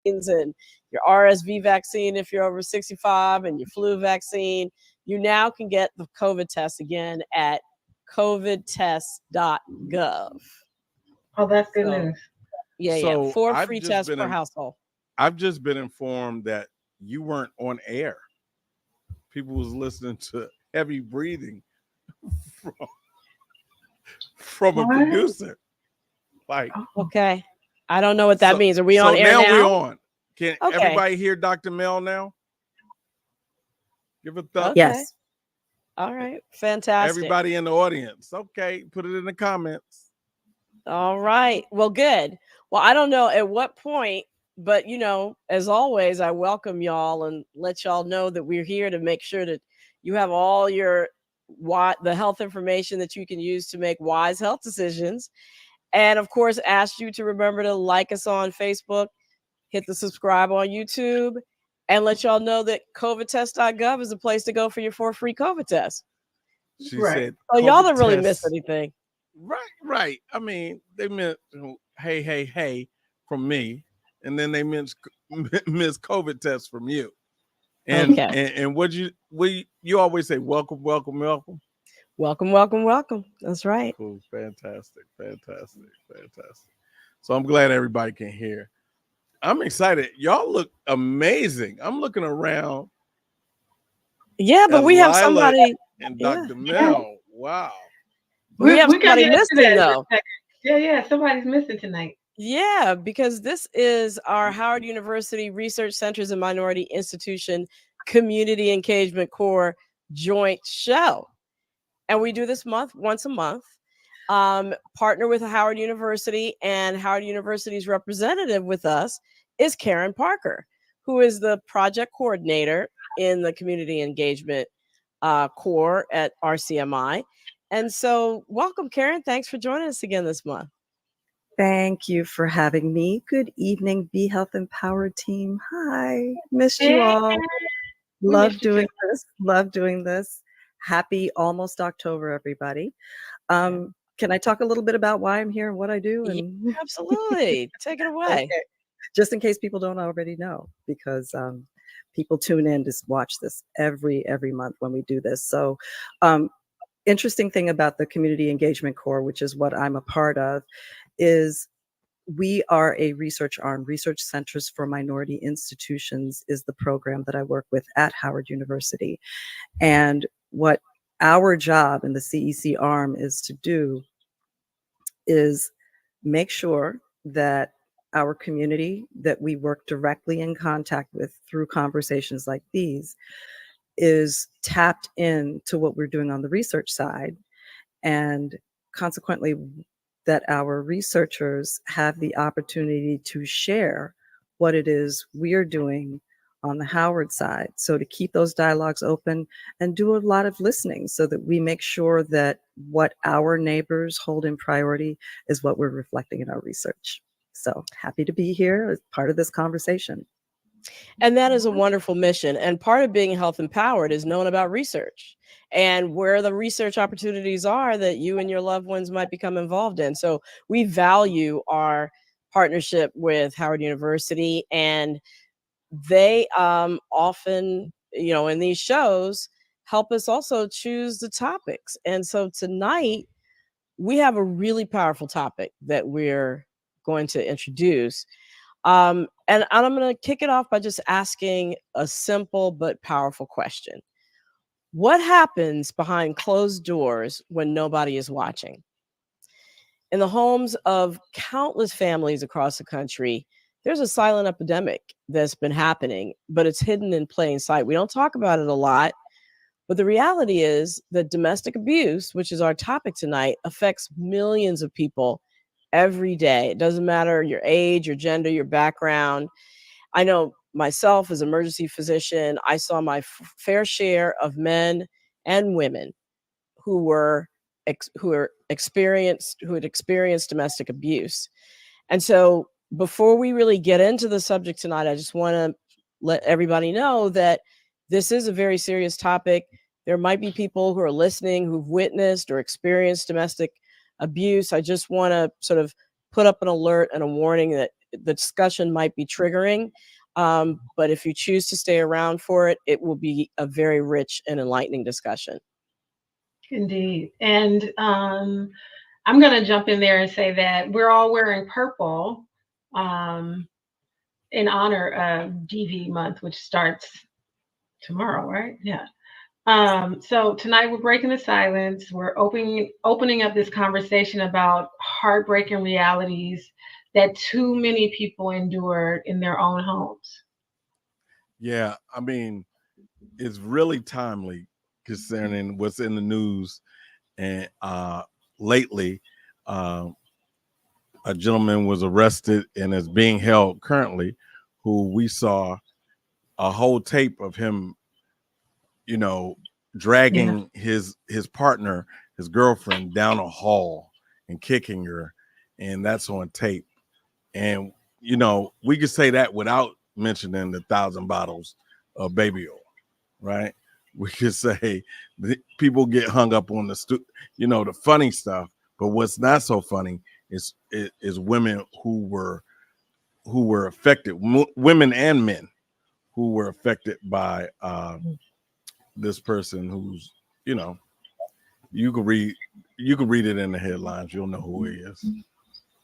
and your RSV vaccine if you're over 65 and your flu vaccine, you now can get the COVID test again at covidtest.gov. Oh, that's good news. Yeah. 4 free tests per household. I've just been informed that you weren't on air. People was listening to heavy breathing from a producer. Like, okay, I don't know what that means. Are we on air now? Now we're on. Can everybody hear Dr. MEL now? Give a thumbs. Okay. Yes. All right. Fantastic. Everybody in the audience. Okay. Put it in the comments. All right. Well, good. Well, I don't know at what point, but as always, I welcome y'all and let y'all know that we're here to make sure that you have all the health information that you can use to make wise health decisions. And of course, ask you to remember to like us on Facebook, hit the subscribe on YouTube, and let y'all know that covidtest.gov is the place to go for your 4 free COVID tests. She said, "Oh, y'all don't really miss anything." Right. I mean, they meant hey from me, and then they miss COVID tests from you. And and what you always say, welcome. That's right. Cool. Fantastic. So I'm glad everybody can hear. I'm excited. Y'all look amazing. I'm looking around. Yeah, but we have somebody and Dr. MEL. Wow. We have somebody missing though. Yeah, somebody's missing tonight. Yeah, because this is our Howard University Research Centers and Minority Institution Community Engagement Corps joint show. And we do this once a month, partner with Howard University, and Howard University's representative with us is Karen Parker, who is the project coordinator in the Community Engagement Corps at RCMI. And so welcome, Karen. Thanks for joining us again this month. Thank you for having me. Good evening, Be Health Empowered team. Hi, miss you all. Love doing this. Happy almost October, everybody. Can I talk a little bit about why I'm here and what I do? Yeah, absolutely. Take it away. Okay. Just in case people don't already know, because people tune in to watch this every month when we do this. So interesting thing about the Community Engagement Corps, which is what I'm a part of, is we are a research arm. Research Centers for Minority Institutions is the program that I work with at Howard University. And what our job in the CEC arm is to do is make sure that our community that we work directly in contact with through conversations like these is tapped into what we're doing on the research side, and consequently that our researchers have the opportunity to share what it is we're doing on the Howard side. So to keep those dialogues open and do a lot of listening so that we make sure that what our neighbors hold in priority is what we're reflecting in our research. So happy to be here as part of this conversation. And that is a wonderful mission. And part of being health empowered is knowing about research and where the research opportunities are that you and your loved ones might become involved in. So we value our partnership with Howard University, and they often, in these shows, help us also choose the topics. And so tonight we have a really powerful topic that we're going to introduce. And I'm going to kick it off by just asking a simple but powerful question. What happens behind closed doors when nobody is watching? In the homes of countless families across the country, there's a silent epidemic that's been happening, but it's hidden in plain sight. We don't talk about it a lot, but the reality is that domestic abuse, which is our topic tonight, affects millions of people every day. It doesn't matter your age, your gender, your background. I know myself as an emergency physician, I saw my fair share of men and women who had experienced domestic abuse. And so before we really get into the subject tonight, I just want to let everybody know that this is a very serious topic. There might be people who are listening who've witnessed or experienced domestic abuse. I just want to sort of put up an alert and a warning that the discussion might be triggering. But if you choose to stay around for it, it will be a very rich and enlightening discussion. Indeed. And I'm going to jump in there and say that we're all wearing purple in honor of DV month, which starts tomorrow, right? Yeah. So tonight we're breaking the silence. We're opening up this conversation about heartbreaking realities that too many people endured in their own homes. Yeah, I mean, it's really timely concerning what's in the news. And lately, a gentleman was arrested and is being held currently, who we saw a whole tape of him, you know, dragging his partner, his girlfriend, down a hall and kicking her, and that's on tape. And you know, we could say that without mentioning the 1,000 bottles of baby oil, right? We could say people get hung up on the funny stuff, but what's not so funny is women who were affected, women and men who were affected by this person who's, you know, you can read it in the headlines, you'll know who he is.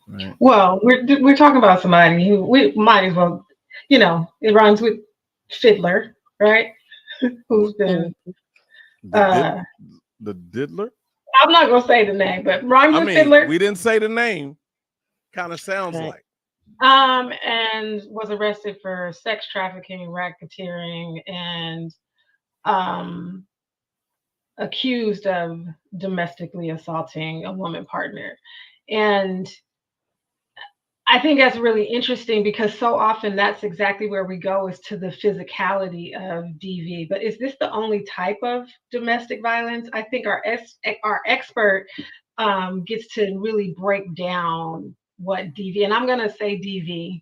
Right. Well, we're talking about somebody who we might as well, you know, it rhymes with fiddler, right? Who's been the diddler? I'm not gonna say the name, but rhymes with fiddler. We didn't say the name. Kind of sounds like. And was arrested for sex trafficking, racketeering, and accused of domestically assaulting a woman partner. And I think that's really interesting because so often that's exactly where we go, is to the physicality of DV. But is this the only type of domestic violence? I think our expert gets to really break down what DV, and I'm going to say DV.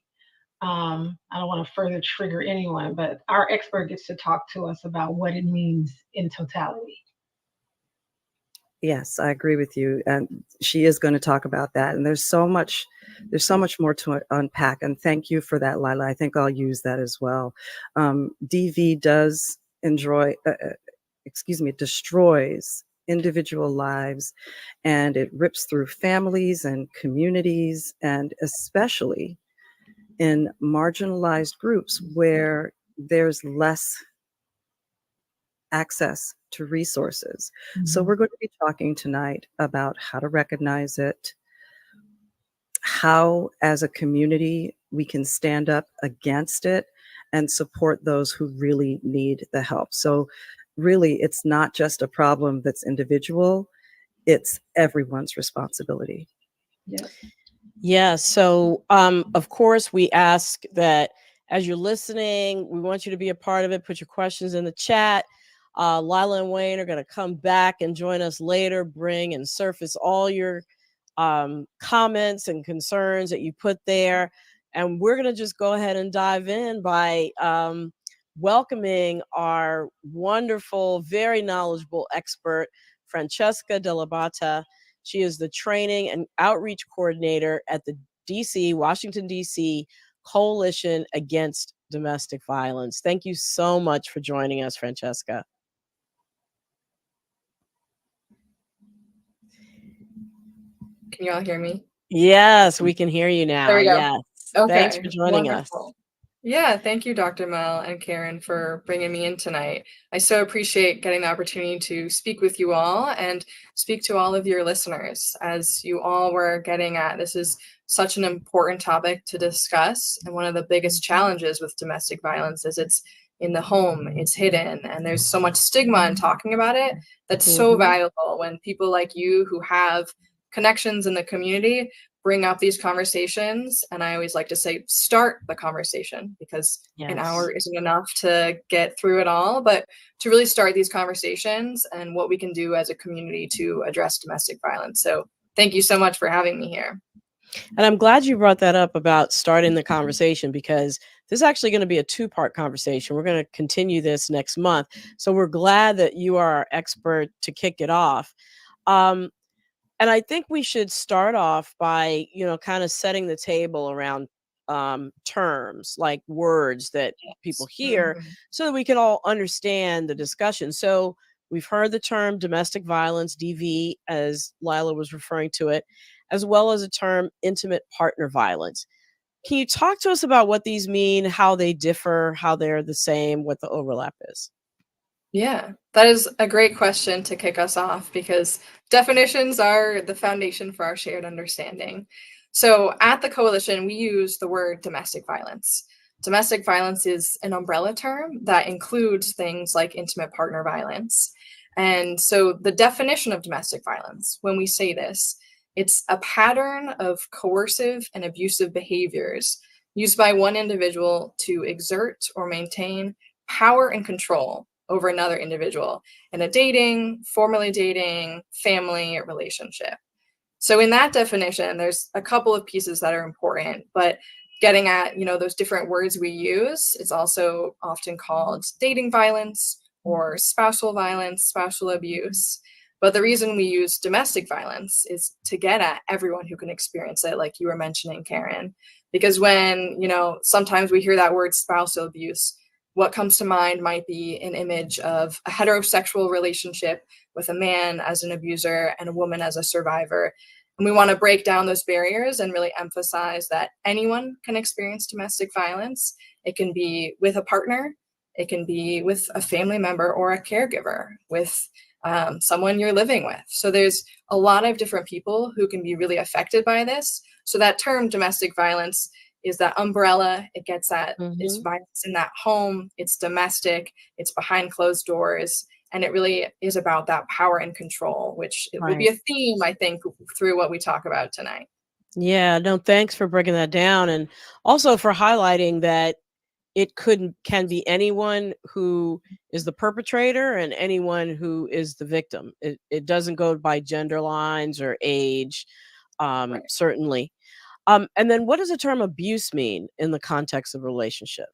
I don't want to further trigger anyone, but our expert gets to talk to us about what it means in totality. Yes, I agree with you. And she is going to talk about that. And there's so much more to unpack. And thank you for that, Lila. I think I'll use that as well. DV does it destroys individual lives, and it rips through families and communities, and especially in marginalized groups where there's less access to resources. Mm-hmm. So we're going to be talking tonight about how to recognize it, how as a community we can stand up against it and support those who really need the help. So really, it's not just a problem that's individual, it's everyone's responsibility. Yeah. So of course we ask that as you're listening, we want you to be a part of it. Put your questions in the chat. Lila and Wayne are going to come back and join us later, bring and surface all your comments and concerns that you put there. And we're going to just go ahead and dive in by welcoming our wonderful, very knowledgeable expert, Francesca Dalla Betta. She is the training and outreach coordinator at the Washington, D.C. Coalition Against Domestic Violence. Thank you so much for joining us, Francesca. Can you all hear me? Yes, we can hear you now. There we go. Yes. Okay. Thanks for joining us. Yeah, thank you, Dr. Mel and Karen, for bringing me in tonight. I so appreciate getting the opportunity to speak with you all and speak to all of your listeners. As you all were getting at, this is such an important topic to discuss. And one of the biggest challenges with domestic violence is it's in the home, it's hidden, and there's so much stigma in talking about it. That's so valuable when people like you who have connections in the community bring up these conversations. And I always like to say, start the conversation, because an hour isn't enough to get through it all, but to really start these conversations and what we can do as a community to address domestic violence. So thank you so much for having me here. And I'm glad you brought that up about starting the conversation, because this is actually going to be a two-part conversation. We're going to continue this next month. So we're glad that you are our expert to kick it off. And I think we should start off by, kind of setting the table around terms, like words that people hear, so that we can all understand the discussion. So we've heard the term domestic violence, DV, as Lila was referring to it, as well as the term intimate partner violence. Can you talk to us about what these mean, how they differ, how they're the same, what the overlap is? Yeah, that is a great question to kick us off, because definitions are the foundation for our shared understanding. So at the Coalition, we use the word domestic violence. Domestic violence is an umbrella term that includes things like intimate partner violence. And so the definition of domestic violence, when we say this, it's a pattern of coercive and abusive behaviors used by one individual to exert or maintain power and control over another individual in a dating, formerly dating, family relationship. So in that definition, there's a couple of pieces that are important, but getting at, those different words we use, it's also often called dating violence or spousal violence, spousal abuse. But the reason we use domestic violence is to get at everyone who can experience it, like you were mentioning, Karen. Because when, sometimes we hear that word spousal abuse, what comes to mind might be an image of a heterosexual relationship with a man as an abuser and a woman as a survivor. And we want to break down those barriers and really emphasize that anyone can experience domestic violence. It can be with a partner, it can be with a family member or a caregiver, with someone you're living with. So there's a lot of different people who can be really affected by this. So that term domestic violence is that umbrella. It gets at it's violence in that home, it's domestic, it's behind closed doors, and it really is about that power and control, which it will be a theme, I think, through what we talk about tonight. Yeah, no, thanks for breaking that down, and also for highlighting that it can be anyone who is the perpetrator and anyone who is the victim. It doesn't go by gender lines or age, certainly. And then what does the term abuse mean in the context of a relationship?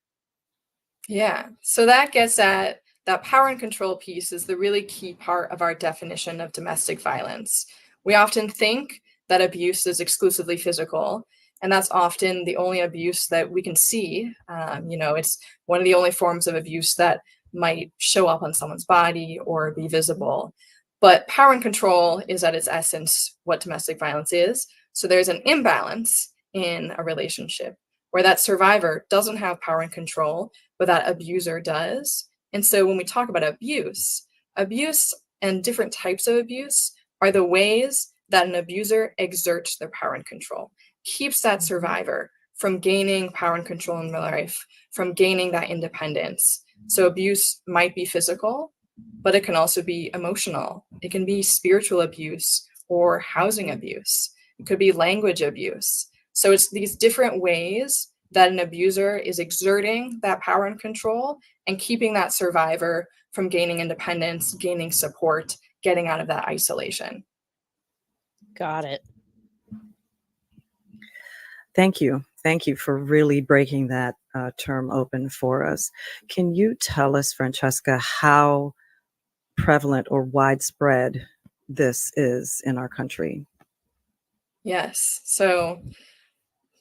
Yeah, so that gets at that power and control piece is the really key part of our definition of domestic violence. We often think that abuse is exclusively physical, and that's often the only abuse that we can see. It's one of the only forms of abuse that might show up on someone's body or be visible. But power and control is at its essence what domestic violence is. So there's an imbalance in a relationship where that survivor doesn't have power and control, but that abuser does. And so when we talk about abuse and different types of abuse are the ways that an abuser exerts their power and control, keeps that survivor from gaining power and control in their life, from gaining that independence. So abuse might be physical, but it can also be emotional. It can be spiritual abuse or housing abuse. It could be language abuse. So it's these different ways that an abuser is exerting that power and control and keeping that survivor from gaining independence, gaining support, getting out of that isolation. Got it. Thank you. Thank you for really breaking that term open for us. Can you tell us, Francesca, how prevalent or widespread this is in our country? Yes. So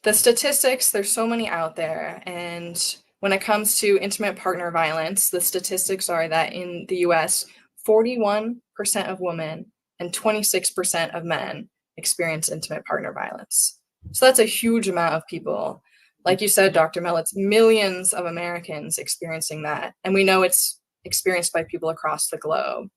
the statistics, there's so many out there. And when it comes to intimate partner violence, the statistics are that in the US, 41% of women and 26% of men experience intimate partner violence. So that's a huge amount of people. Like you said, Dr. Mel, it's millions of Americans experiencing that. And we know it's experienced by people across the globe.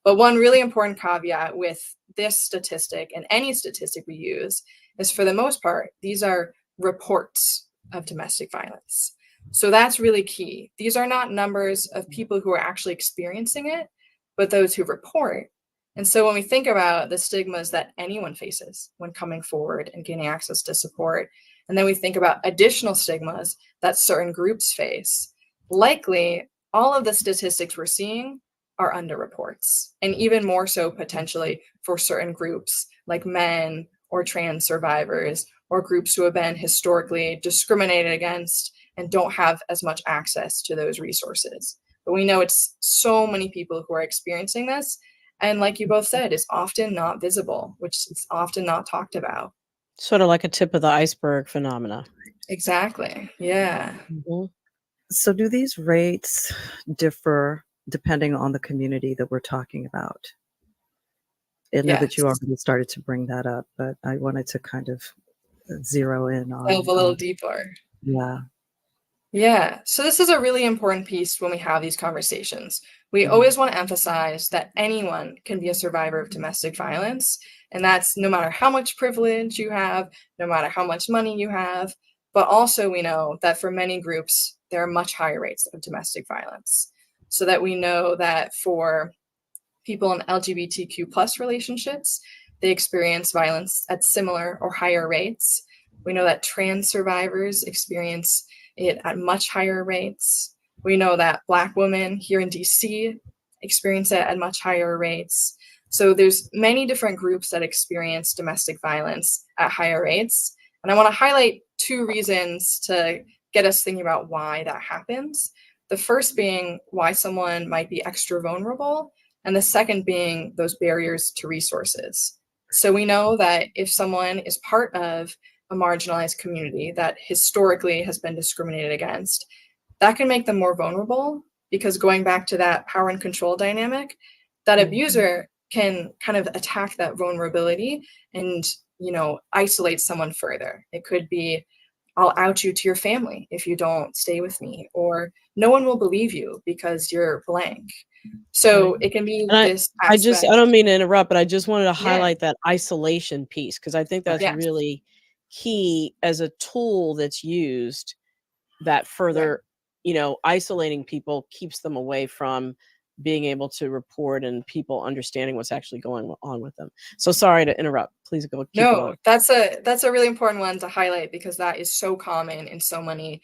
But one really important caveat with this statistic and any statistic we use is, for the most part, these are reports of domestic violence. So that's really key. These are not numbers of people who are actually experiencing it, but those who report. And so when we think about the stigmas that anyone faces when coming forward and gaining access to support, and then we think about additional stigmas that certain groups face, likely all of the statistics we're seeing are underreports, and even more so potentially for certain groups like men or trans survivors or groups who have been historically discriminated against and don't have as much access to those resources. But we know it's so many people who are experiencing this. And like you both said, it's often not visible, which is often not talked about. Sort of like a tip of the iceberg phenomena. Exactly. Yeah. Mhm. So do these rates differ depending on the community that we're talking about? I know that you Yes. already started to bring that up, but I wanted to kind of zero in Delve a little deeper. yeah. Yeah. So this is a really important piece when we have these conversations. We Mhm. always want to emphasize that anyone can be a survivor of domestic violence. And that's no matter how much privilege you have, no matter how much money you have. But also, we know that for many groups, there are much higher rates of domestic violence. So that we know that for people in LGBTQ plus relationships, they experience violence at similar or higher rates. We know that trans survivors experience it at much higher rates. We know that Black women here in DC experience it at much higher rates. So there's many different groups that experience domestic violence at higher rates. And I want to highlight 2 reasons to get us thinking about why that happens. The first being why someone might be extra vulnerable, and the second being those barriers to resources. So we know that if someone is part of a marginalized community that historically has been discriminated against, that can make them more vulnerable, because going back to that power and control dynamic, that abuser can kind of attack that vulnerability and, isolate someone further. It could be, I'll out you to your family if you don't stay with me, or no one will believe you because you're blank. So it can be And this I aspect. don't mean to interrupt, but I just wanted to Yeah. highlight that isolation piece, because I think that's Yes. really key as a tool that's used that Right. further, isolating people keeps them away from being able to report and people understanding what's actually going on with them. So sorry to interrupt. Please keep No, going. that's a really important one to highlight, because that is so common in so many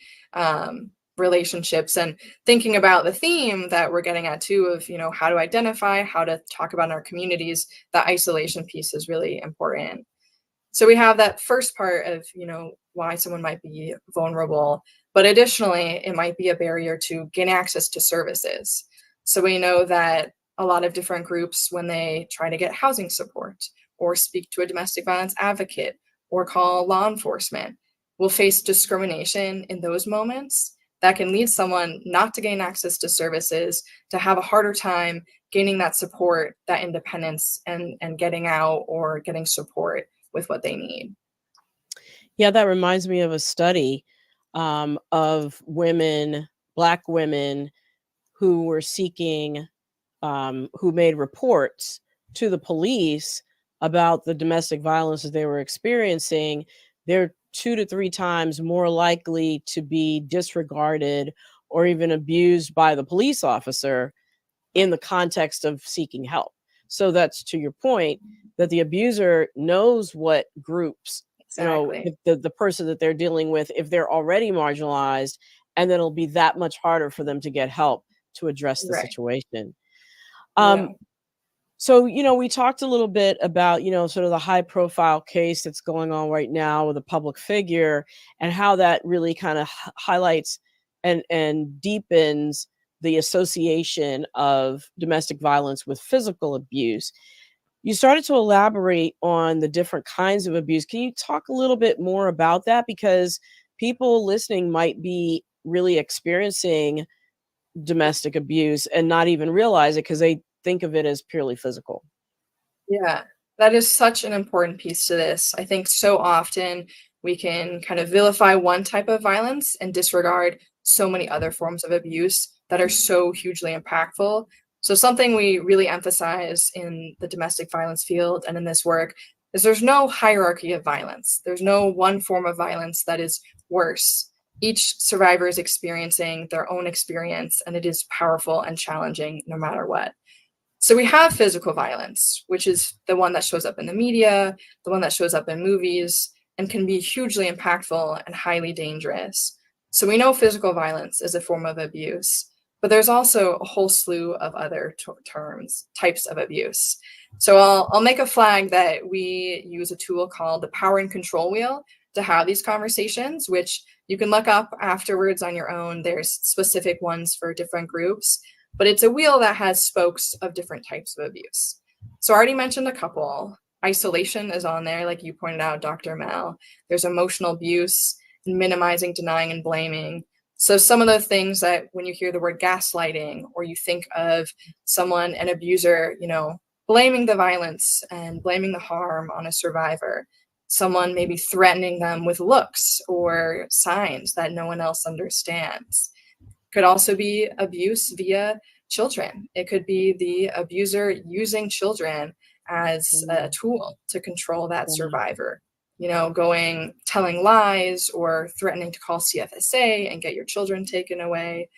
relationships. And thinking about the theme that we're getting at too of, how to identify, how to talk about in our communities, that isolation piece is really important. So we have that first part of, why someone might be vulnerable, but additionally, it might be a barrier to gain access to services. So we know that a lot of different groups, when they try to get housing support or speak to a domestic violence advocate or call law enforcement, will face discrimination in those moments that can lead someone not to gain access to services, to have a harder time gaining that support, that independence, and getting out or getting support with what they need. Yeah, that reminds me of a study of Black women who were seeking, who made reports to the police about the domestic violence that they were experiencing. They're 2 to 3 times more likely to be disregarded or even abused by the police officer in the context of seeking help. So that's to your point, that the abuser knows what groups, Exactly. if the person that they're dealing with, if they're already marginalized, and then it'll be that much harder for them to get help to address the Right. situation. Yeah. So, we talked a little bit about, sort of the high profile case that's going on right now with a public figure, and how that really kind of highlights and deepens the association of domestic violence with physical abuse. You started to elaborate on the different kinds of abuse. Can you talk a little bit more about that? Because people listening might be really experiencing domestic abuse and not even realize it because they think of it as purely physical. Yeah, that is such an important piece to this. I think so often we can kind of vilify one type of violence and disregard so many other forms of abuse that are so hugely impactful. So something we really emphasize in the domestic violence field and in this work is there's no hierarchy of violence. There's no one form of violence that is worse. Each survivor is experiencing their own experience, and it is powerful and challenging no matter what. So we have physical violence, which is the one that shows up in the media, the one that shows up in movies, and can be hugely impactful and highly dangerous. So we know physical violence is a form of abuse, but there's also a whole slew of other types of abuse. So I'll make a flag that we use a tool called the power and control wheel to have these conversations, which you can look up afterwards on your own. There's specific ones for different groups, but it's a wheel that has spokes of different types of abuse. So I already mentioned a couple. isolation is on there, like you pointed out, Dr. Mel. There's emotional abuse, minimizing, denying, and blaming. So some of the things that when you hear the word gaslighting, or you think of someone, an abuser, blaming the violence and blaming the harm on a survivor, someone maybe threatening them with looks or signs that no one else understands. Could also be abuse via children. It could be the abuser using children as a tool to control that survivor, telling lies or threatening to call CFSA and get your children taken away.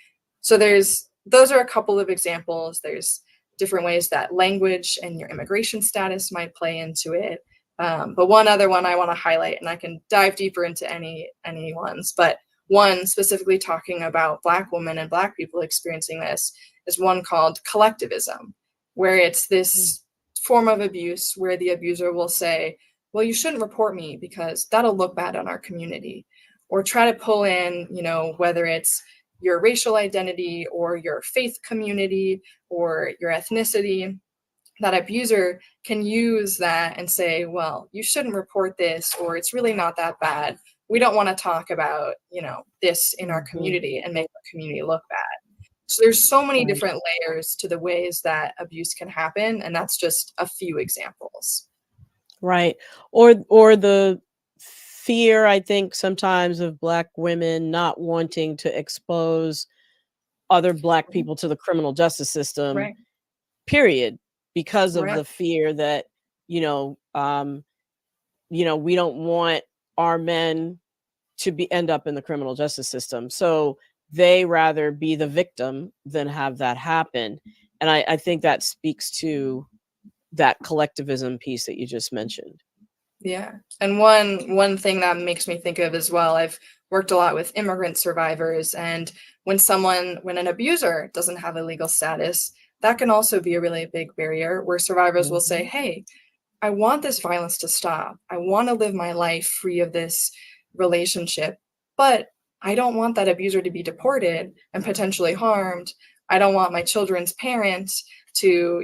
So those are a couple of examples. There's different ways that language and your immigration status might play into it. But one other one I want to highlight, and I can dive deeper into any ones, but one specifically talking about Black women and Black people experiencing this is one called collectivism, where it's this form of abuse where the abuser will say, well, you shouldn't report me because that'll look bad on our community, or try to pull in, whether it's your racial identity or your faith community or your ethnicity. That abuser can use that and say, well, you shouldn't report this, or it's really not that bad. We don't want to talk about, this in our community and make our community look bad. So there's so many different layers to the ways that abuse can happen. And that's just a few examples. Right. Or the fear, I think, sometimes of Black women not wanting to expose other Black people to the criminal justice system, period, because of the fear that, we don't want our men to end up in the criminal justice system. So they rather be the victim than have that happen. And I think that speaks to that collectivism piece that you just mentioned. Yeah. And one thing that makes me think of as well, I've worked a lot with immigrant survivors, and when an abuser doesn't have a legal status, that can also be a really big barrier where survivors will say, hey, I want this violence to stop. I want to live my life free of this relationship, but I don't want that abuser to be deported and potentially harmed. I don't want my children's parents to,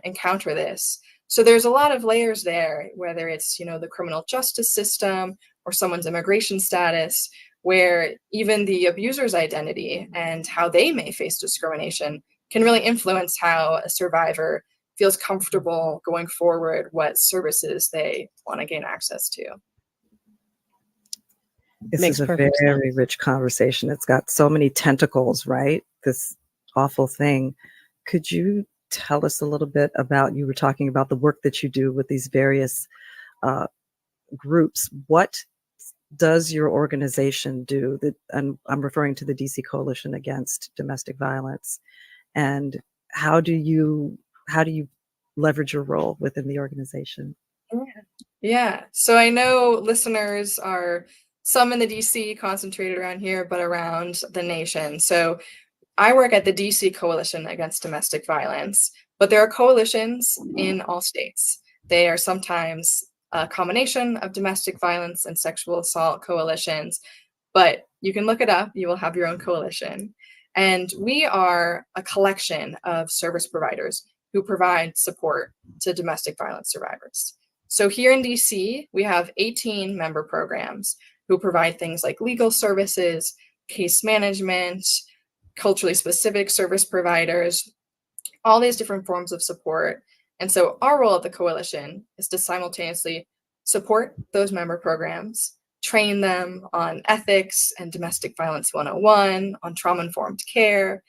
encounter this. So there's a lot of layers there, whether it's, the criminal justice system or someone's immigration status, where even the abuser's identity and how they may face discrimination can really influence how a survivor feels comfortable going forward, what services they want to gain access to. This is a very rich conversation. It's got so many tentacles, right? This awful thing. Could you tell us a little bit about, you were talking about the work that you do with these various groups. What does your organization do? I'm referring to the DC Coalition Against Domestic Violence. And how do you leverage your role within the organization? Yeah. So I know listeners are some in the DC, concentrated around here, but around the nation. So I work at the DC Coalition Against Domestic Violence, but there are coalitions in all states. They are sometimes a combination of domestic violence and sexual assault coalitions, but you can look it up. You will have your own coalition. And we are a collection of service providers who provide support to domestic violence survivors. So here in DC, we have 18 member programs who provide things like legal services, case management, culturally specific service providers, all these different forms of support. And so our role at the coalition is to simultaneously support those member programs, train them on ethics and domestic violence 101, on trauma-informed care,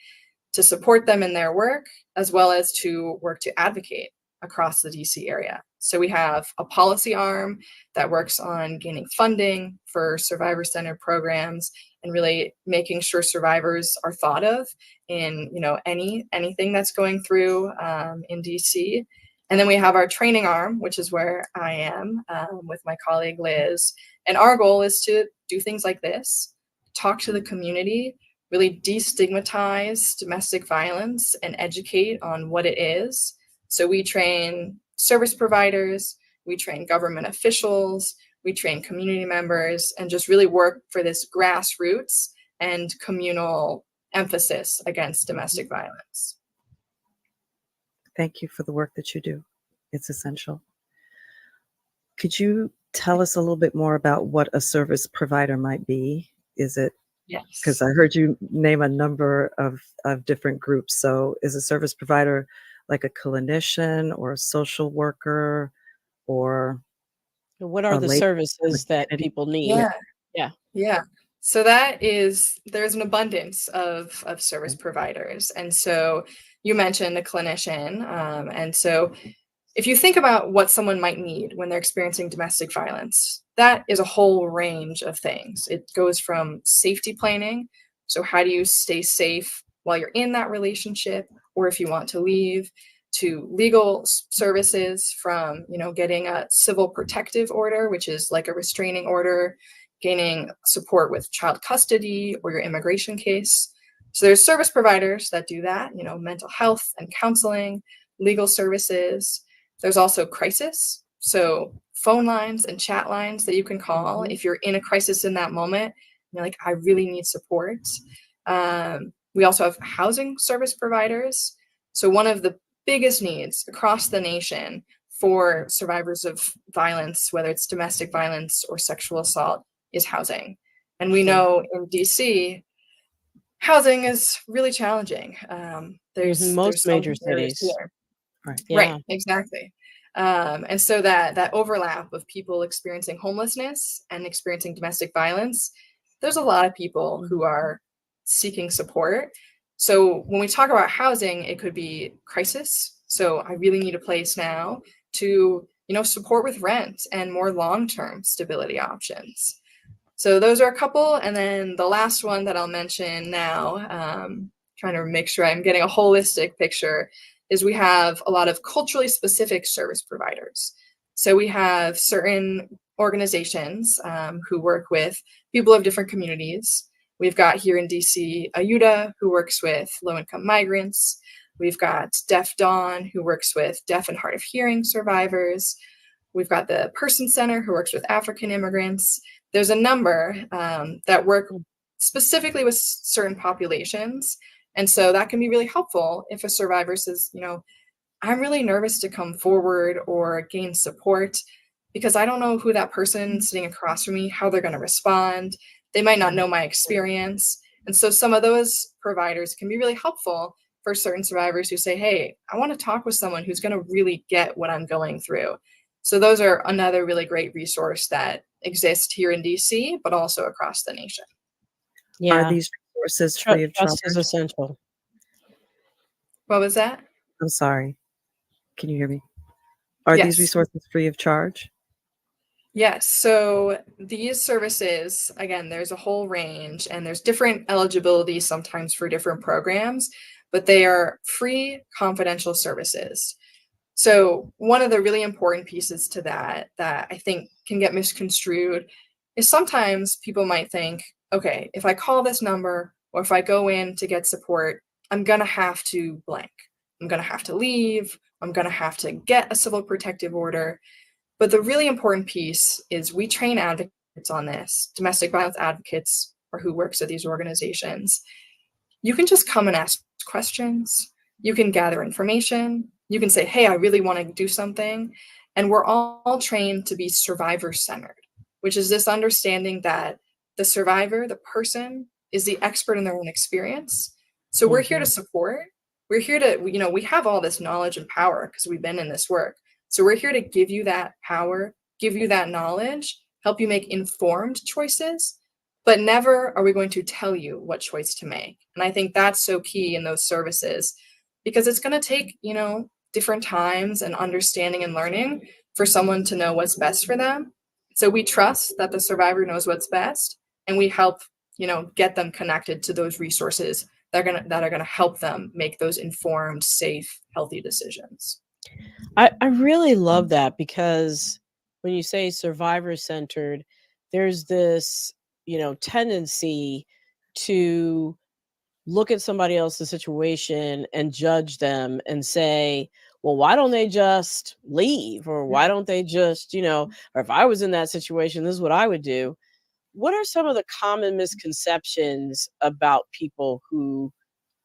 to support them in their work, as well as to work to advocate across the DC area. So we have a policy arm that works on gaining funding for survivor-centered programs and really making sure survivors are thought of in, anything that's going through in DC. And then we have our training arm, which is where I am with my colleague Liz. And our goal is to do things like this, talk to the community, really destigmatize domestic violence and educate on what it is. So we train service providers, we train government officials, we train community members, and just really work for this grassroots and communal emphasis against domestic violence. Thank you for the work that you do. It's essential. Could you tell us a little bit more about what a service provider might be? Is it, because Yes. I heard you name a number of different groups. So is a service provider like a clinician or a social worker or What are a the lady from the services that community? people need? Yeah. Yeah. Yeah. So there's an abundance of service providers. And so you mentioned a clinician. And so if you think about what someone might need when they're experiencing domestic violence, that is a whole range of things. It goes from safety planning. So how do you stay safe while you're in that relationship, or if you want to leave, to legal services, from, getting a civil protective order, which is like a restraining order, gaining support with child custody or your immigration case. So there's service providers that do that, mental health and counseling, legal services. There's also crisis. So phone lines and chat lines that you can call if you're in a crisis in that moment. You're like, I really need support. We also have housing service providers. So one of the biggest needs across the nation for survivors of violence, whether it's domestic violence or sexual assault, is housing. And we know in DC, housing is really challenging. There's Most some major barriers cities. here. Right. Yeah. Right, exactly. And so that overlap of people experiencing homelessness and experiencing domestic violence, there's a lot of people who are seeking support. So when we talk about housing, it could be crisis. So I really need a place now, to, support with rent and more long-term stability options. So those are a couple. And then the last one that I'll mention now, trying to make sure I'm getting a holistic picture, is we have a lot of culturally specific service providers. So we have certain organizations who work with people of different communities. We've got here in DC, AYUDA, who works with low-income migrants. We've got Deaf Dawn, who works with deaf and hard of hearing survivors. We've got the Person Center, who works with African immigrants. There's a number that work specifically with certain populations. And so that can be really helpful if a survivor says, I'm really nervous to come forward or gain support because I don't know who that person sitting across from me, how they're going to respond. They might not know my experience. And so some of those providers can be really helpful for certain survivors who say, hey, I want to talk with someone who's going to really get what I'm going through. So those are another really great resource that exists here in DC, but also across the nation. Yeah. Are these resources free of charge? Trust is essential. What was that? I'm sorry. Can you hear me? Are Yes. these resources free of charge? Yes. So these services, again, there's a whole range and there's different eligibility sometimes for different programs, but they are free, confidential services. So one of the really important pieces to that I think can get misconstrued is sometimes people might think, okay, if I call this number or if I go in to get support, I'm going to have to blank. I'm going to have to leave. I'm going to have to get a civil protective order. But the really important piece is we train advocates on this, domestic violence advocates, or who works at these organizations. You can just come and ask questions. You can gather information. You can say, hey, I really want to do something. And we're all trained to be survivor-centered, which is this understanding that the survivor, the person, is the expert in their own experience. So we're here to support. We're here to, we have all this knowledge and power because we've been in this work. So we're here to give you that power, give you that knowledge, help you make informed choices, but never are we going to tell you what choice to make. And I think that's so key in those services because it's going to take, different times and understanding and learning for someone to know what's best for them. So we trust that the survivor knows what's best and we help, get them connected to those resources that are going to help them make those informed, safe, healthy decisions. I really love that because when you say survivor-centered, there's this, tendency to look at somebody else's situation and judge them and say, well, why don't they just leave? Or why don't they just, or if I was in that situation, this is what I would do. What are some of the common misconceptions about people who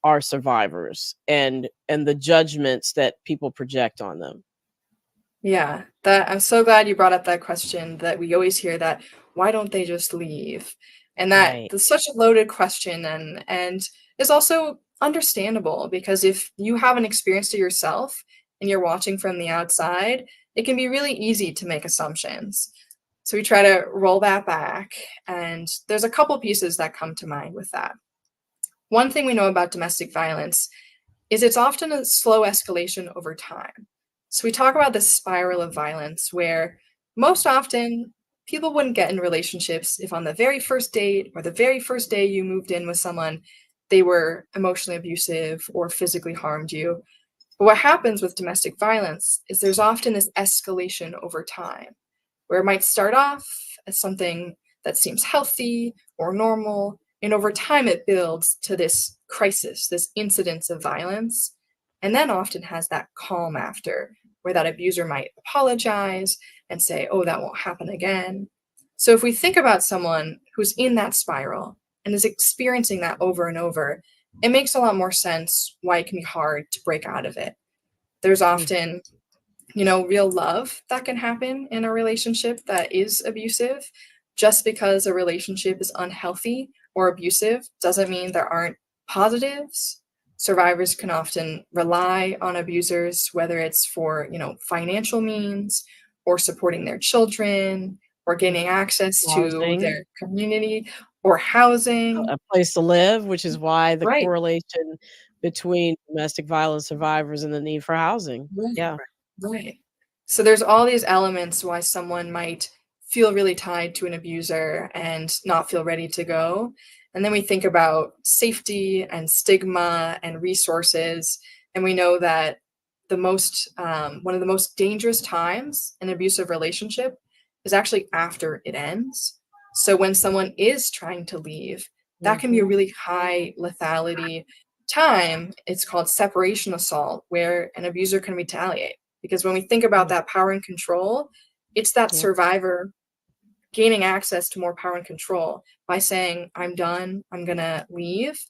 are survivors and the judgments that people project on them? Yeah, that I'm so glad you brought up that question that we always hear, that why don't they just leave? And Right. that's such a loaded question, and is also understandable, because if you haven't experienced it yourself and you're watching from the outside, it can be really easy to make assumptions. So we try to roll that back, and there's a couple pieces that come to mind with that. One thing we know about domestic violence is it's often a slow escalation over time. So we talk about this spiral of violence where most often people wouldn't get in relationships if on the very first date or the very first day you moved in with someone, they were emotionally abusive or physically harmed you. But what happens with domestic violence is there's often this escalation over time, where it might start off as something that seems healthy or normal, and over time it builds to this crisis, this incidence of violence, and then often has that calm after, where that abuser might apologize and say, oh, that won't happen again. So if we think about someone who's in that spiral and is experiencing that over and over, it makes a lot more sense why it can be hard to break out of it. There's often, real love that can happen in a relationship that is abusive. Just because a relationship is unhealthy or abusive doesn't mean there aren't positives. Survivors can often rely on abusers, whether it's for, financial means, or supporting their children, or gaining access to Housing, their community, or housing. a place to live, which is why the Right. correlation between domestic violence survivors and the need for housing. Right. Yeah. Right. So there's all these elements why someone might feel really tied to an abuser and not feel ready to go. And then we think about safety and stigma and resources. And we know that one of the most dangerous times in an abusive relationship is actually after it ends. So when someone is trying to leave, that can be a really high lethality time. It's called separation assault, where an abuser can retaliate. Because when we think about that power and control, it's that Yeah. survivor gaining access to more power and control by saying, I'm done, I'm gonna leave.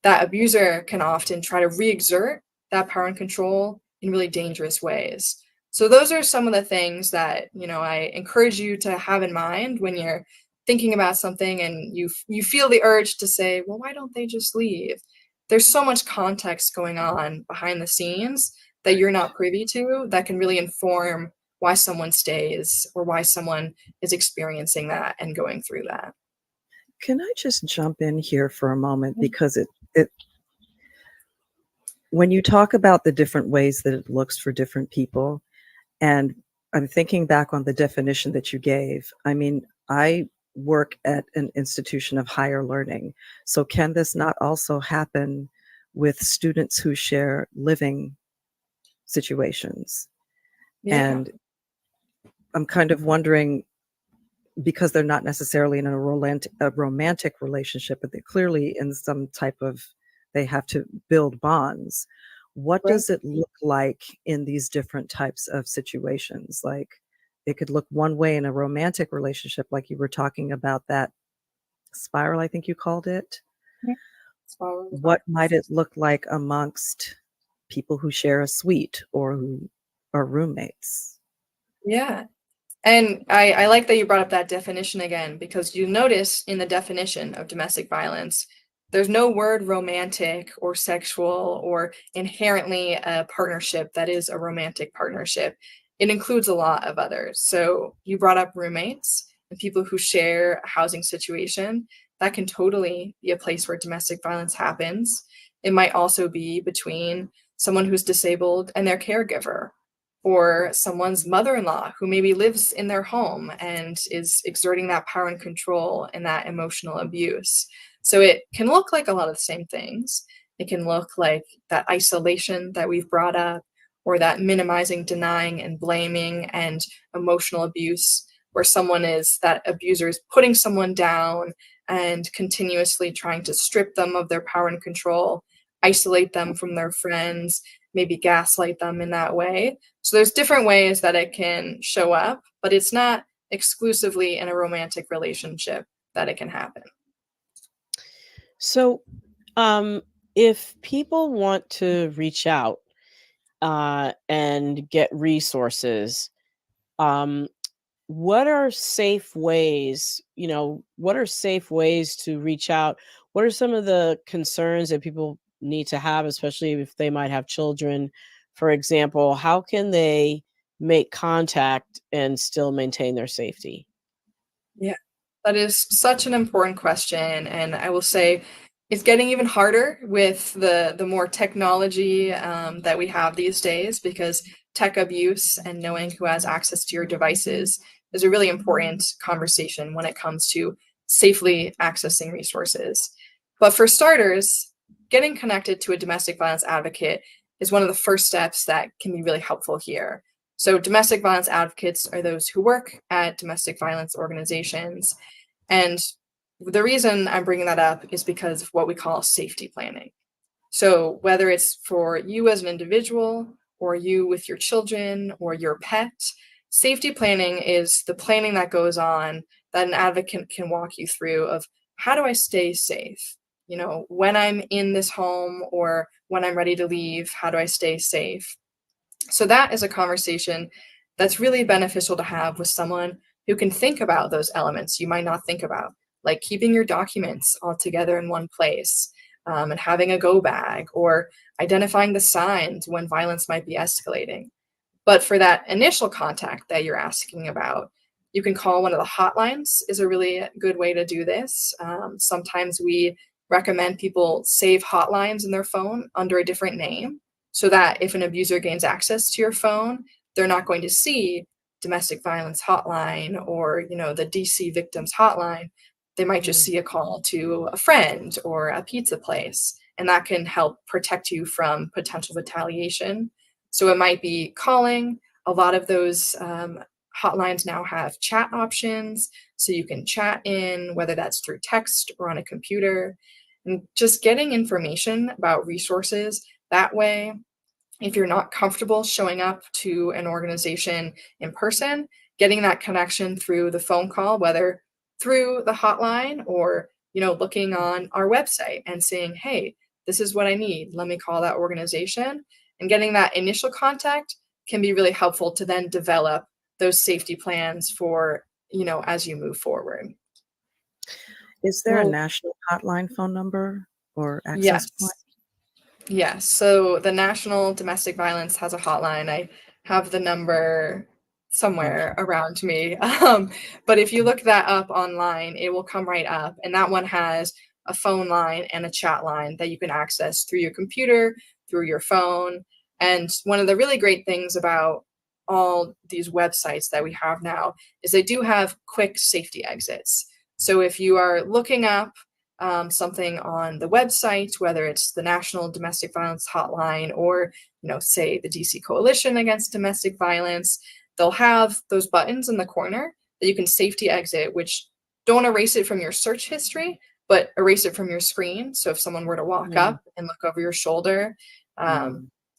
That abuser can often try to re-exert that power and control in really dangerous ways. So those are some of the things that, I encourage you to have in mind when you're thinking about something and you feel the urge to say, well, why don't they just leave? There's so much context going on behind the scenes that you're not privy to that can really inform why someone stays or why someone is experiencing that and going through that. Can I just jump in here for a moment? Because it when you talk about the different ways that it looks for different people, and I'm thinking back on the definition that you gave. I mean, I work at an institution of higher learning. So can this not also happen with students who share living situations? Yeah. And I'm kind of wondering, because they're not necessarily in a romantic relationship, but they're clearly in some type of, they have to build bonds. What Right. does it look like in these different types of situations? Like, it could look one way in a romantic relationship, like you were talking about that spiral, I think you called it. What might it look like amongst people who share a suite or who are roommates? Yeah. And I like that you brought up that definition again, because you notice in the definition of domestic violence, there's no word romantic or sexual or inherently a partnership that is a romantic partnership. It includes a lot of others. So you brought up roommates and people who share a housing situation. That can totally be a place where domestic violence happens. It might also be between someone who's disabled and their caregiver, or someone's mother-in-law who maybe lives in their home and is exerting that power and control and that emotional abuse. So it can look like a lot of the same things. It can look like that isolation that we've brought up, or that minimizing, denying, and blaming and emotional abuse, where that abuser is putting someone down and continuously trying to strip them of their power and control, isolate them from their friends, maybe gaslight them in that way. So there's different ways that it can show up, but it's not exclusively in a romantic relationship that it can happen. So, if people want to reach out, and get resources, what are safe ways, what are safe ways to reach out? What are some of the concerns that people need to have, especially if they might have children? For example, how can they make contact and still maintain their safety? Yeah, that is such an important question. And I will say it's getting even harder with the more technology that we have these days, because tech abuse and knowing who has access to your devices is a really important conversation when it comes to safely accessing resources. But for starters, getting connected to a domestic violence advocate is one of the first steps that can be really helpful here. So domestic violence advocates are those who work at domestic violence organizations. And the reason I'm bringing that up is because of what we call safety planning. So whether it's for you as an individual or you with your children or your pet, safety planning is the planning that goes on that an advocate can walk you through of how do I stay safe? When I'm in this home or when I'm ready to leave, how do I stay safe? So that is a conversation that's really beneficial to have with someone who can think about those elements you might not think about, like keeping your documents all together in one place, and having a go bag, or identifying the signs when violence might be escalating. But for that initial contact that you're asking about, you can call one of the hotlines is a really good way to do this. Sometimes we recommend people save hotlines in their phone under a different name, so that if an abuser gains access to your phone, they're not going to see domestic violence hotline or, the DC victims hotline. They might just see a call to a friend or a pizza place, and that can help protect you from potential retaliation. So it might be calling. A lot of those hotlines now have chat options, so you can chat in, whether that's through text or on a computer, and just getting information about resources that way. If you're not comfortable showing up to an organization in person, getting that connection through the phone call, whether through the hotline or, looking on our website and saying, hey, this is what I need, let me call that organization. And getting that initial contact can be really helpful to then develop those safety plans for, as you move forward. Is there a national hotline phone number or access point? Yes. So the National Domestic Violence has a hotline. I have the number somewhere around me. But if you look that up online, it will come right up. And that one has a phone line and a chat line that you can access through your computer, through your phone. And one of the really great things about all these websites that we have now is they do have quick safety exits. So if you are looking up something on the website, whether it's the National Domestic Violence Hotline or, say the DC Coalition Against Domestic Violence, they'll have those buttons in the corner that you can safety exit, which don't erase it from your search history, but erase it from your screen. So if someone were to walk up and look over your shoulder,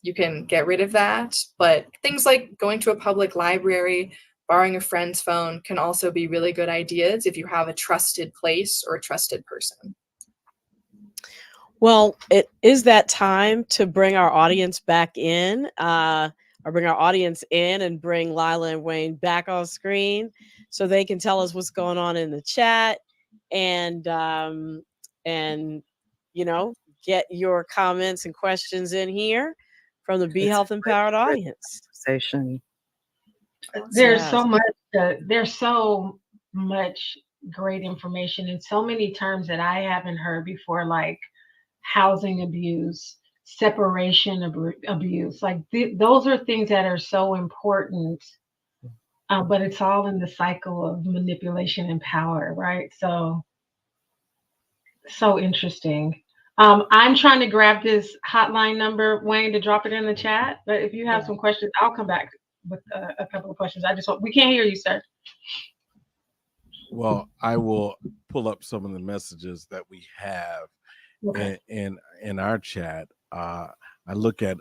you can get rid of that. But things like going to a public library, borrowing a friend's phone can also be really good ideas if you have a trusted place or a trusted person. Well, it is that time to bring our audience back in, or bring our audience in and bring Lila and Wayne back on screen so they can tell us what's going on in the chat and get your comments and questions in here from the Be Health Empowered audience. There's so much great information and so many terms that I haven't heard before, like housing abuse, separation abuse. Like those are things that are so important, but it's all in the cycle of manipulation and power, right? So interesting. I'm trying to grab this hotline number, Wayne, to drop it in the chat. But if you have some questions, I'll come back with a couple of questions. We can't hear you, sir. Well, I will pull up some of the messages that we have in our chat. I look at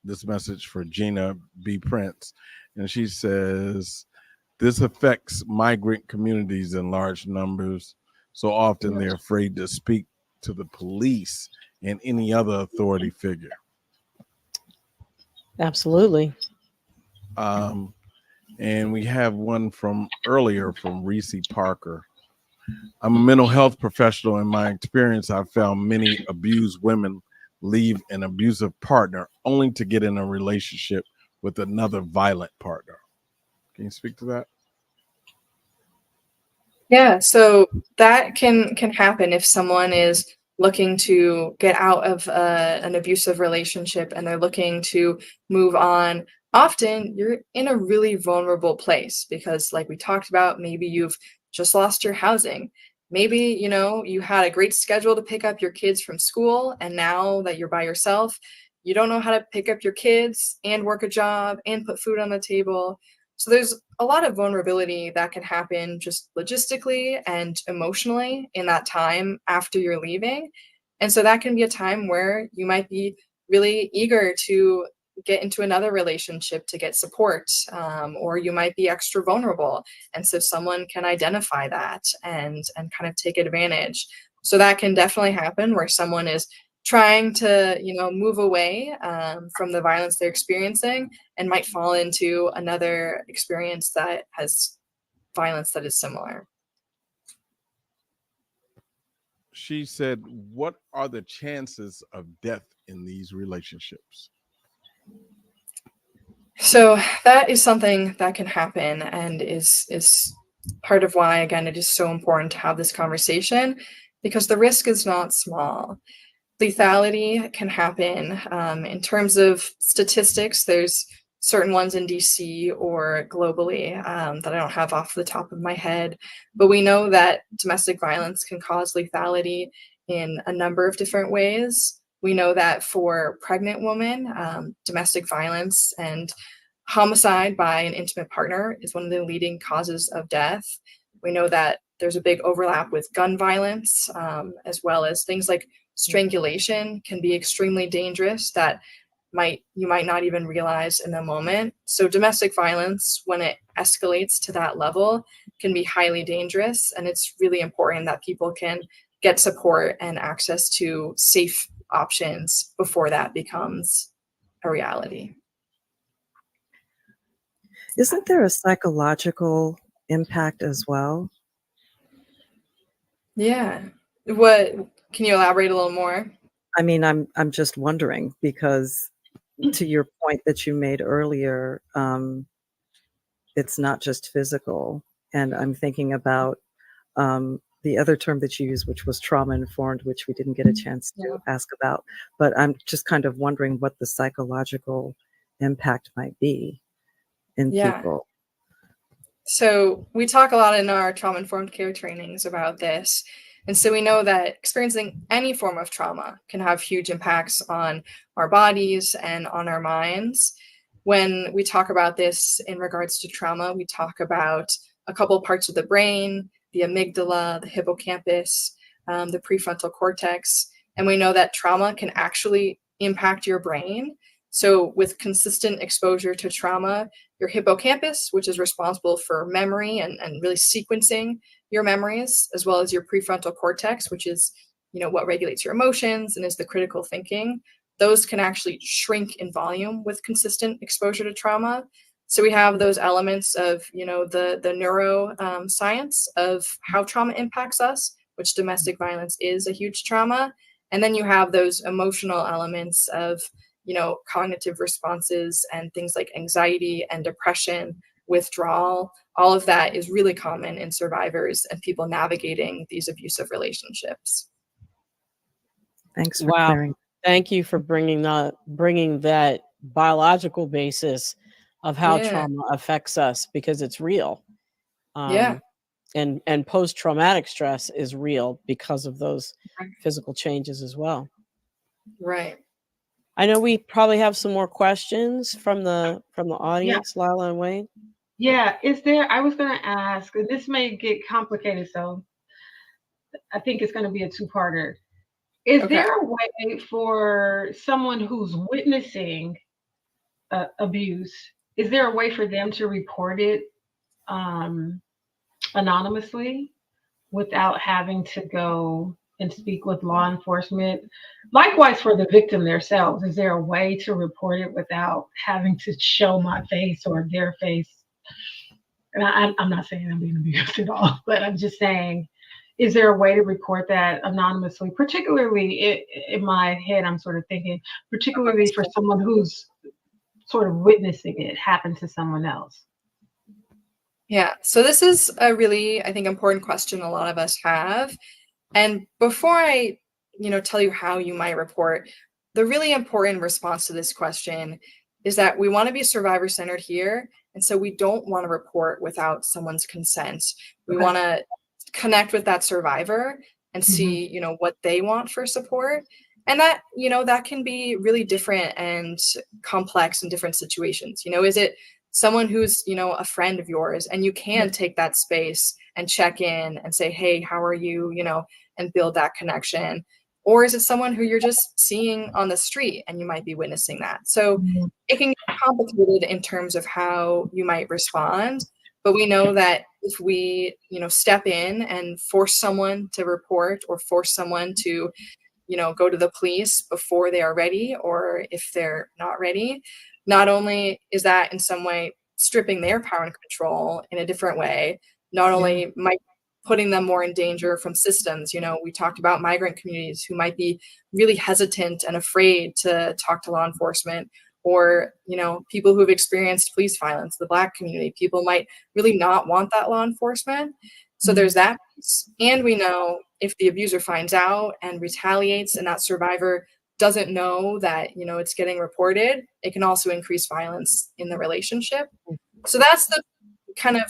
this message for Gina B. Prince, and she says, this affects migrant communities in large numbers. So often they're afraid to speak to the police and any other authority figure. Absolutely. And we have one from earlier from Reese Parker. I'm a mental health professional. In my experience, I've found many abused women leave an abusive partner only to get in a relationship with another violent partner. Can you speak to that? Yeah, so that can happen if someone is looking to get out of an abusive relationship and they're looking to move on. Often you're in a really vulnerable place because, like we talked about, maybe you've just lost your housing. Maybe, you had a great schedule to pick up your kids from school, and now that you're by yourself, you don't know how to pick up your kids and work a job and put food on the table. So there's a lot of vulnerability that can happen just logistically and emotionally in that time after you're leaving. And so that can be a time where you might be really eager to get into another relationship to get support, or you might be extra vulnerable. And so someone can identify that and kind of take advantage. So that can definitely happen where someone is trying to move away from the violence they're experiencing and might fall into another experience that has violence that is similar. She said, what are the chances of death in these relationships? So that is something that can happen and is part of why, again, it is so important to have this conversation, because the risk is not small. Lethality can happen. In terms of statistics, there's certain ones in DC or globally that I don't have off the top of my head, but we know that domestic violence can cause lethality in a number of different ways. We know that for pregnant women, domestic violence and homicide by an intimate partner is one of the leading causes of death. We know that there's a big overlap with gun violence, as well as things like strangulation can be extremely dangerous that you might not even realize in the moment. So domestic violence, when it escalates to that level, can be highly dangerous. And it's really important that people can get support and access to safe options before that becomes a reality. Isn't there a psychological impact as well? Yeah. What can you elaborate a little more? I mean, I'm just wondering, because to your point that you made earlier, it's not just physical. And I'm thinking about the other term that you used, which was trauma informed, which we didn't get a chance to ask about. But I'm just kind of wondering what the psychological impact might be in people. So we talk a lot in our trauma-informed care trainings about this. And so we know that experiencing any form of trauma can have huge impacts on our bodies and on our minds. When we talk about this in regards to trauma, we talk about a couple parts of the brain, the amygdala, the hippocampus, the prefrontal cortex. And we know that trauma can actually impact your brain. So with consistent exposure to trauma, your hippocampus, which is responsible for memory and really sequencing your memories, as well as your prefrontal cortex, which is, what regulates your emotions and is the critical thinking, those can actually shrink in volume with consistent exposure to trauma. So we have those elements of, the neuro science of how trauma impacts us, which domestic violence is a huge trauma. And then you have those emotional elements of, cognitive responses and things like anxiety and depression, withdrawal. All of that is really common in survivors and people navigating these abusive relationships. Thanks for clearing. Thank you for bringing that biological basis of how trauma affects us, because it's real. And post-traumatic stress is real because of those physical changes as well. Right. I know we probably have some more questions from the audience, Lila and Wayne. Yeah, I was going to ask, and this may get complicated, so I think it's going to be a two-parter. Is there a way for someone who's witnessing abuse, is there a way for them to report it anonymously without having to go and speak with law enforcement? Likewise for the victim themselves, is there a way to report it without having to show my face or their face? And I'm not saying I'm being abused at all, but I'm just saying, is there a way to report that anonymously? Particularly in my head, I'm sort of thinking, particularly for someone who's sort of witnessing it happen to someone else. Yeah, so this is a really, I think, important question a lot of us have. And before I, tell you how you might report, the really important response to this question is that we want to be survivor-centered here. And so we don't want to report without someone's consent. We want to connect with that survivor and see, what they want for support. And that, that can be really different and complex in different situations. Is it someone who's, a friend of yours, and you can take that space and check in and say, hey, how are you, and build that connection? Or is it someone who you're just seeing on the street and you might be witnessing that? So it can get complicated in terms of how you might respond. But we know that if we, step in and force someone to report or force someone to, go to the police before they are ready, or if they're not ready, not only is that in some way stripping their power and control in a different way, not only might putting them more in danger from systems. We talked about migrant communities who might be really hesitant and afraid to talk to law enforcement, or, people who've experienced police violence, the Black community, people might really not want that law enforcement. So there's that piece. And we know if the abuser finds out and retaliates and that survivor doesn't know that, it's getting reported, it can also increase violence in the relationship. So that's the kind of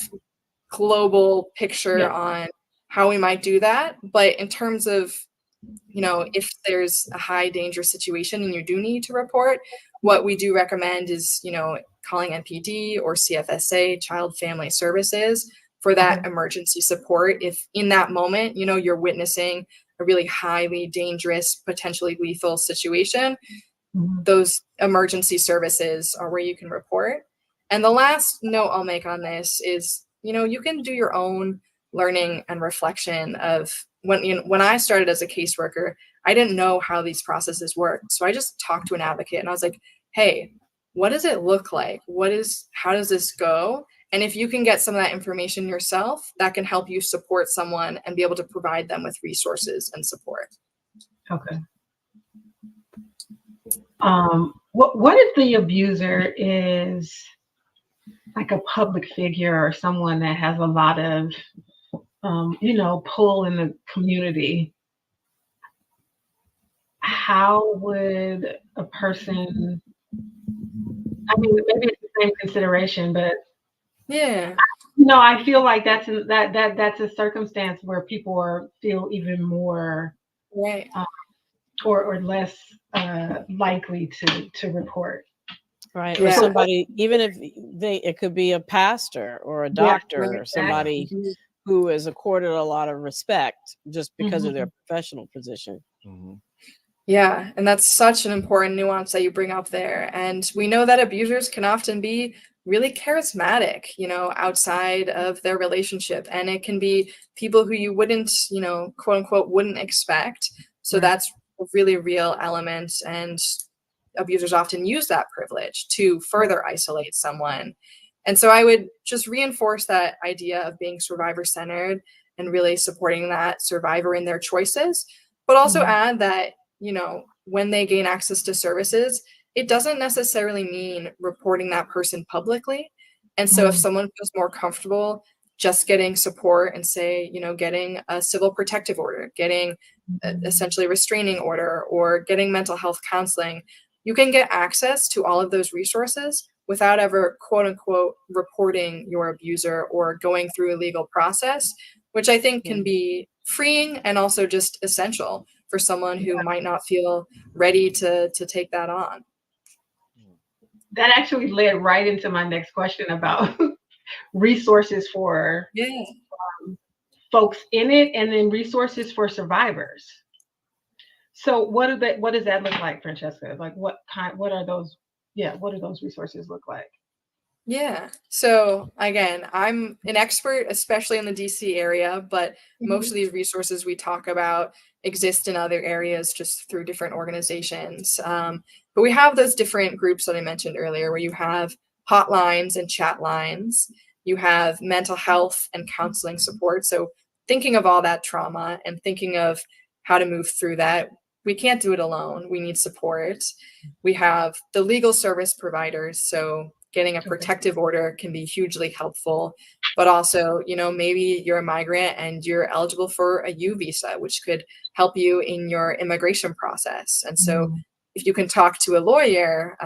global picture on how we might do that. But in terms of, if there's a high danger situation and you do need to report, what we do recommend is, calling NPD or CFSA, Child Family Services, for that emergency support. If in that moment, you're witnessing a really highly dangerous, potentially lethal situation, those emergency services are where you can report. And the last note I'll make on this is, you can do your own learning and reflection of when I started as a caseworker, I didn't know how these processes work. So I just talked to an advocate and I was like, hey, what does it look like? How does this go? And if you can get some of that information yourself, that can help you support someone and be able to provide them with resources and support. Okay. What if the abuser is like a public figure or someone that has a lot of, pull in the community? How would a person, maybe it's the same consideration, but I feel like that's a circumstance where people feel even more or less likely to report. Right. Or somebody, even if it could be a pastor or a doctor or somebody who is accorded a lot of respect just because of their professional position. Yeah, and that's such an important nuance that you bring up there. And we know that abusers can often be really charismatic, outside of their relationship. And it can be people who you wouldn't, quote unquote, wouldn't expect. So that's a really real element. And abusers often use that privilege to further isolate someone. And so I would just reinforce that idea of being survivor-centered and really supporting that survivor in their choices, but also add that, when they gain access to services, it doesn't necessarily mean reporting that person publicly. And so if someone feels more comfortable just getting support and say, getting a civil protective order, getting essentially a restraining order, or getting mental health counseling, you can get access to all of those resources without ever, quote unquote, reporting your abuser or going through a legal process, which I think can be freeing and also just essential for someone who might not feel ready to take that on. That actually led right into my next question about resources for folks in it, and then resources for survivors. So what does that look like, Francesca? Like what do those resources look like? Yeah. So again, I'm an expert, especially in the DC area, but most of these resources we talk about exist in other areas just through different organizations. But we have those different groups that I mentioned earlier, where you have hotlines and chat lines, you have mental health and counseling support. So thinking of all that trauma and thinking of how to move through that, we can't do it alone. We need support. We have the legal service providers. So getting a protective order can be hugely helpful, but also, maybe you're a migrant and you're eligible for a U visa, which could help you in your immigration process. And so if you can talk to a lawyer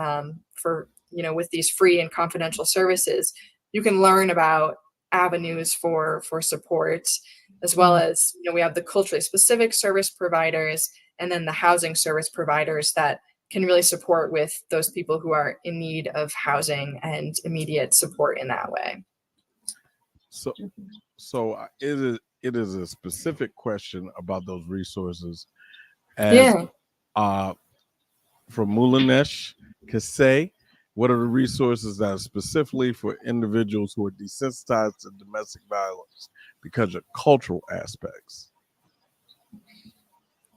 for, with these free and confidential services, you can learn about avenues for support, as well as, we have the culturally specific service providers and then the housing service providers that can really support with those people who are in need of housing and immediate support in that way. So it is a specific question about those resources. As from Mulanesh Kase, what are the resources that are specifically for individuals who are desensitized to domestic violence because of cultural aspects?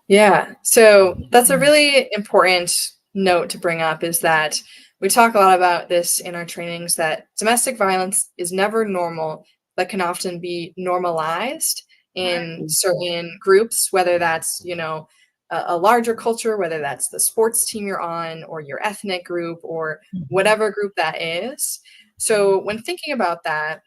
Yeah, so that's a really important note to bring up, is that we talk a lot about this in our trainings, that domestic violence is never normal, but can often be normalized in certain groups, whether that's, a larger culture, whether that's the sports team you're on or your ethnic group or whatever group that is. So when thinking about that,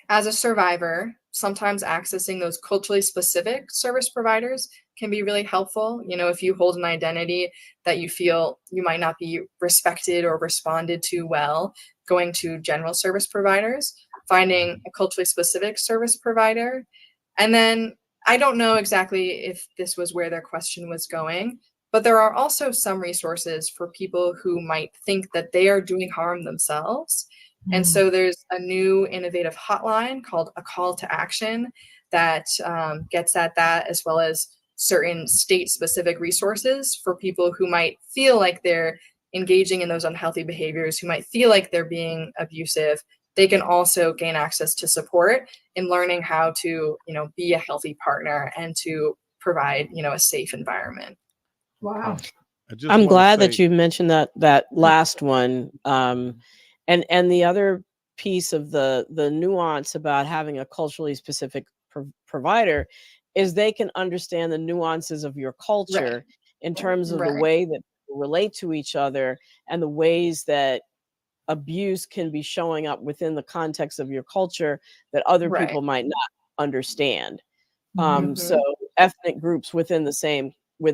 as a survivor, sometimes accessing those culturally specific service providers can be really helpful. If you hold an identity that you feel you might not be respected or responded to well, going to general service providers, finding a culturally specific service provider. And then I don't know exactly if this was where their question was going, but there are also some resources for people who might think that they are doing harm themselves. And so there's a new innovative hotline called A Call to Action that gets at that, as well as certain state-specific resources for people who might feel like they're engaging in those unhealthy behaviors, who might feel like they're being abusive. They can also gain access to support in learning how to, be a healthy partner and to provide, a safe environment. Wow. I'm glad that you mentioned that last one. And the other piece of the nuance about having a culturally specific provider is they can understand the nuances of your culture in terms of the way that people relate to each other and the ways that abuse can be showing up within the context of your culture that other people might not understand. So ethnic groups within the same we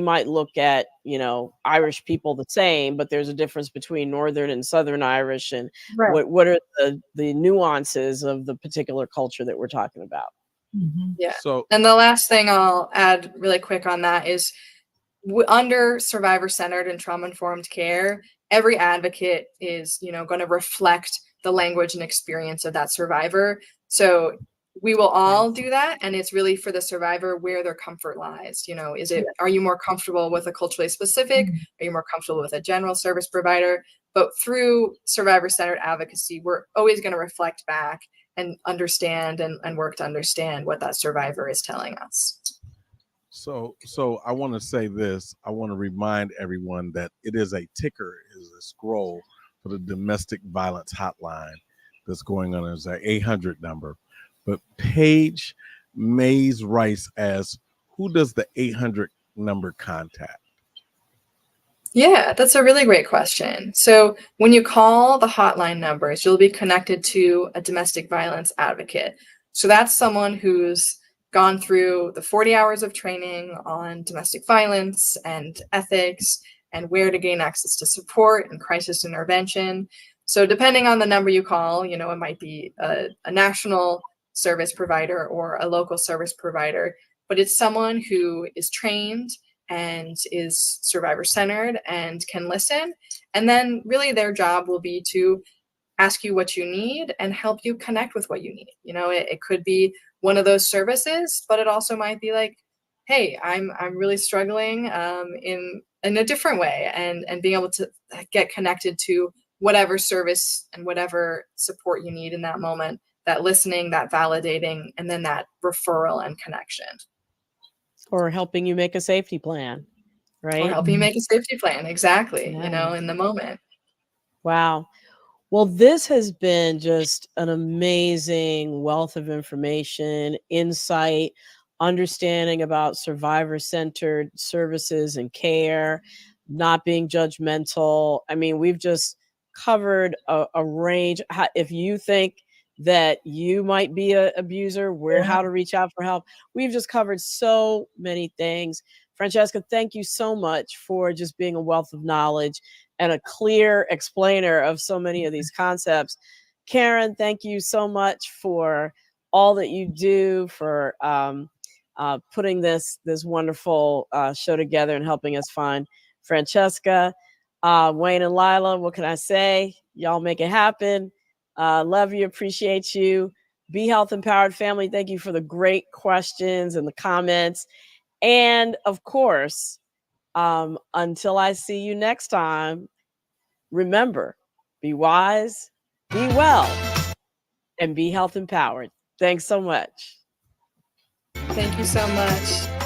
might look at, Irish people the same, but there's a difference between Northern and Southern Irish, and what are the nuances of the particular culture that we're talking about. Yeah. So, and the last thing I'll add really quick on that is, under survivor-centered and trauma-informed care, every advocate is, going to reflect the language and experience of that survivor. So we will all do that, and it's really for the survivor where their comfort lies. Are you more comfortable with a culturally specific? Are you more comfortable with a general service provider? But through survivor-centered advocacy, we're always going to reflect back and understand and work to understand what that survivor is telling us. So I want to say this. I want to remind everyone that it is a ticker, is a scroll for the domestic violence hotline that's going on. It's an 800 number. But Paige Mays Rice asks, who does the 800 number contact? Yeah, that's a really great question. So when you call the hotline numbers, you'll be connected to a domestic violence advocate. So that's someone who's gone through the 40 hours of training on domestic violence and ethics and where to gain access to support and crisis intervention. So depending on the number you call, it might be a national service provider or a local service provider, but it's someone who is trained and is survivor-centered and can listen. And then really their job will be to ask you what you need and help you connect with what you need. It could be one of those services, but it also might be like, hey, I'm really struggling in in a different way, and being able to get connected to whatever service and whatever support you need in that moment, that listening, that validating, and then that referral and connection. Or helping you make a safety plan, right? Or helping you make a safety plan, exactly, Yeah. you know, in the moment. Wow. Well, this has been just an amazing wealth of information, insight, understanding about survivor-centered services and care, not being judgmental. I mean, we've just covered a range. If you think that you might be an abuser, how to reach out for help. We've just covered so many things. Francesca, thank you so much for just being a wealth of knowledge and a clear explainer of so many of these concepts. Karen, thank you so much for all that you do, for putting this wonderful show together and helping us find Francesca. Wayne and Lila, what can I say? Y'all make it happen. Love you, appreciate you. Be Health Empowered family. Thank you for the great questions and the comments. And of course, until I see you next time, remember, be wise, be well, and be health empowered. Thanks so much. Thank you so much.